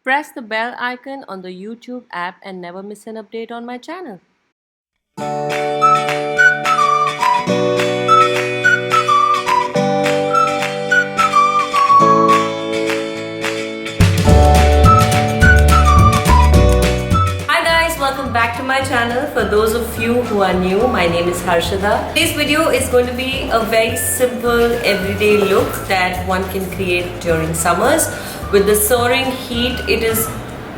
Press the bell icon on the YouTube app and never miss an update on my channel. Hi guys, welcome back to my channel. For those of you who are new, my name is Harshada. Today's video is going to be a very simple everyday look that one can create during summers. With the soaring heat, it is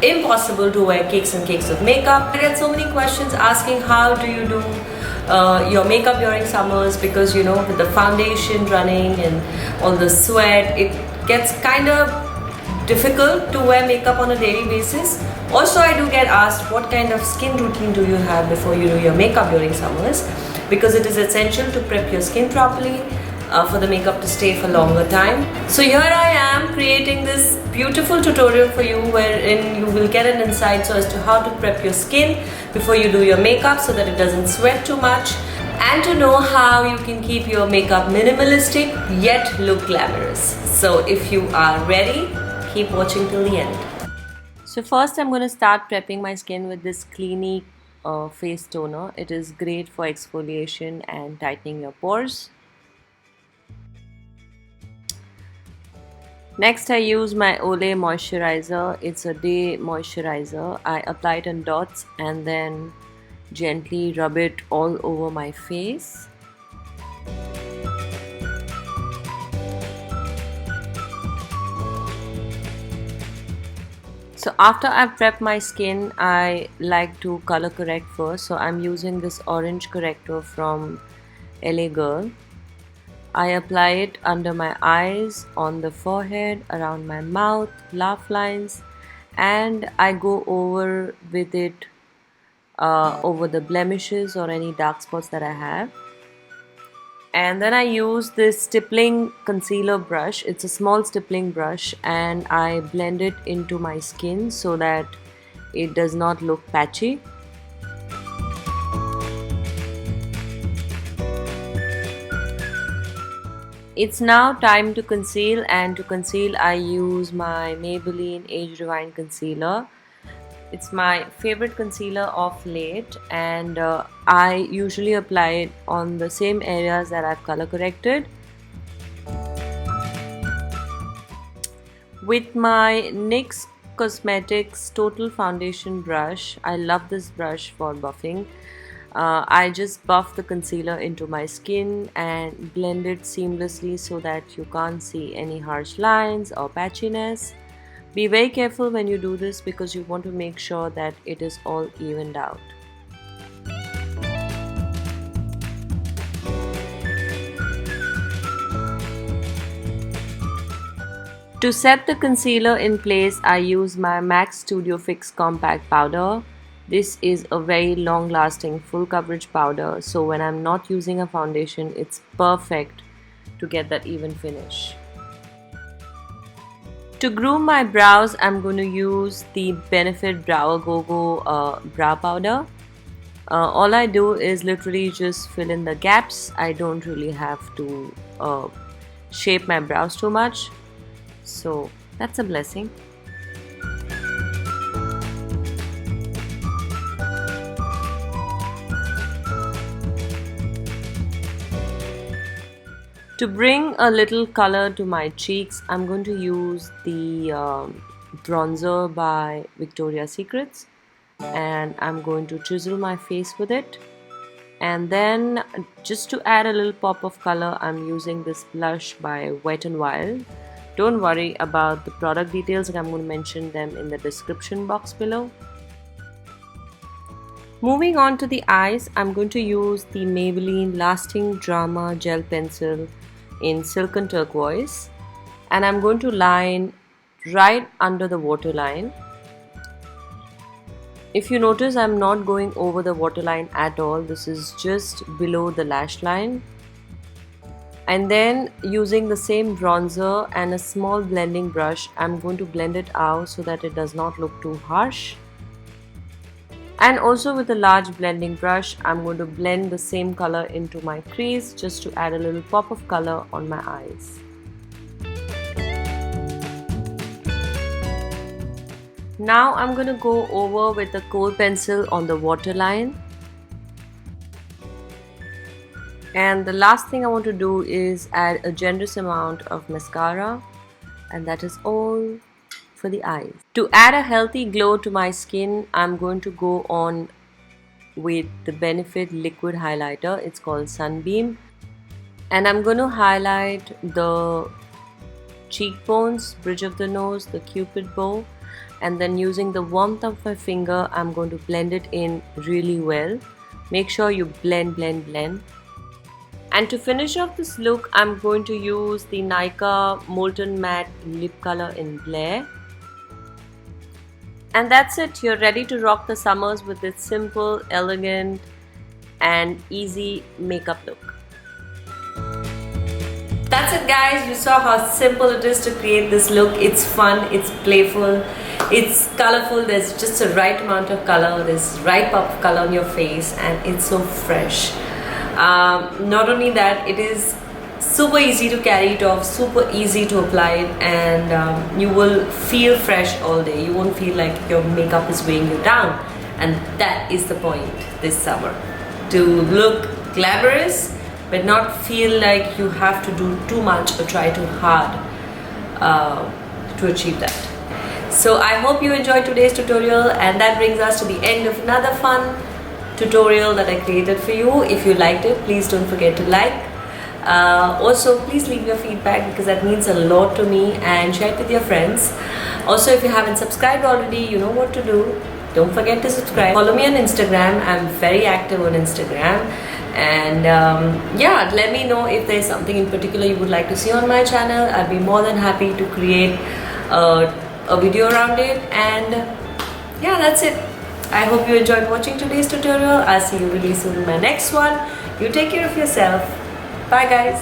impossible to wear cakes and cakes of makeup. I get so many questions asking how do you do your makeup during summers, because you know, with the foundation running and all the sweat, it gets kind of difficult to wear makeup on a daily basis. Also, I do get asked what kind of skin routine do you have before you do your makeup during summers, because it is essential to prep your skin properly for the makeup to stay for longer time. So here I am creating this beautiful tutorial for you, wherein you will get an insight so as to how to prep your skin before you do your makeup so that it doesn't sweat too much, and to know how you can keep your makeup minimalistic yet look glamorous. So if you are ready, keep watching till the end. So first I'm going to start prepping my skin with this Clinique face toner. It is great for exfoliation and tightening your pores. Next I use my Olay moisturizer. It's a day moisturizer. I apply it in dots and then gently rub it all over my face. So after I've prepped my skin, I like to color correct first. So I'm using this orange corrector from LA Girl. I apply it under my eyes, on the forehead, around my mouth, laugh lines, and I go over with it over the blemishes or any dark spots that I have. And then I use this stippling concealer brush. It's a small stippling brush, and I blend it into my skin so that it does not look patchy. It's now time to conceal, and to conceal I use my Maybelline Age Rewind concealer. It's my favorite concealer of late, and I usually apply it on the same areas that I've color corrected. With my NYX Cosmetics Total Foundation brush, I love this brush for buffing. I just buff the concealer into my skin and blend it seamlessly so that you can't see any harsh lines or patchiness. Be very careful when you do this because you want to make sure that it is all evened out. To set the concealer in place, I use my MAC Studio Fix Compact Powder. This is a very long lasting full coverage powder, so when I'm not using a foundation, it's perfect to get that even finish. To groom my brows, I'm going to use the Benefit Brow Go-Go brow powder. All I do is literally just fill in the gaps. I don't really have to shape my brows too much, so that's a blessing. To bring a little color to my cheeks, I'm going to use the bronzer by Victoria's Secrets, and I'm going to chisel my face with it. And then just to add a little pop of color, I'm using this blush by Wet n Wild. Don't worry about the product details, and I'm going to mention them in the description box below. Moving on to the eyes, I'm going to use the Maybelline Lasting Drama Gel Pencil in Silken Turquoise, and I'm going to line right under the waterline. If you notice, I'm not going over the waterline at all. This is just below the lash line. And then using the same bronzer and a small blending brush, I'm going to blend it out so that it does not look too harsh. And also with a large blending brush, I'm going to blend the same color into my crease just to add a little pop of color on my eyes. Now I'm going to go over with a kohl pencil on the waterline. And the last thing I want to do is add a generous amount of mascara, and that is all for the eyes. To add a healthy glow to my skin, I'm going to go on with the Benefit liquid highlighter. It's called Sunbeam, and I'm going to highlight the cheekbones, bridge of the nose, the cupid bow, and then using the warmth of my finger I'm going to blend it in really well. Make sure you blend. And to finish off this look, I'm going to use the Nykaa Molten Matte Lip Color in Blair. And that's it. You're ready to rock the summers with this simple, elegant and easy makeup look. That's it, guys. You saw how simple it is to create this look. It's fun, it's playful, it's colorful. There's just the right amount of color, there's right pop of color on your face, and it's so fresh. Not only that, it is super easy to carry it off, super easy to apply it, and you will feel fresh all day. You won't feel like your makeup is weighing you down, and that is the point this summer, to look glamorous but not feel like you have to do too much or try too hard to achieve that. So I hope you enjoyed today's tutorial, and that brings us to the end of another fun tutorial that I created for you. If you liked it, please don't forget to like. Also, please leave your feedback because that means a lot to me, and share it with your friends. Also, if you haven't subscribed already, you know what to do. Don't forget to subscribe. Follow me on Instagram. I'm very active on Instagram, and yeah, let me know if there's something in particular you would like to see on my channel. I'd be more than happy to create a video around it. And yeah, that's it. I hope you enjoyed watching today's tutorial. I'll see you really soon in my next one. You take care of yourself. Bye, guys.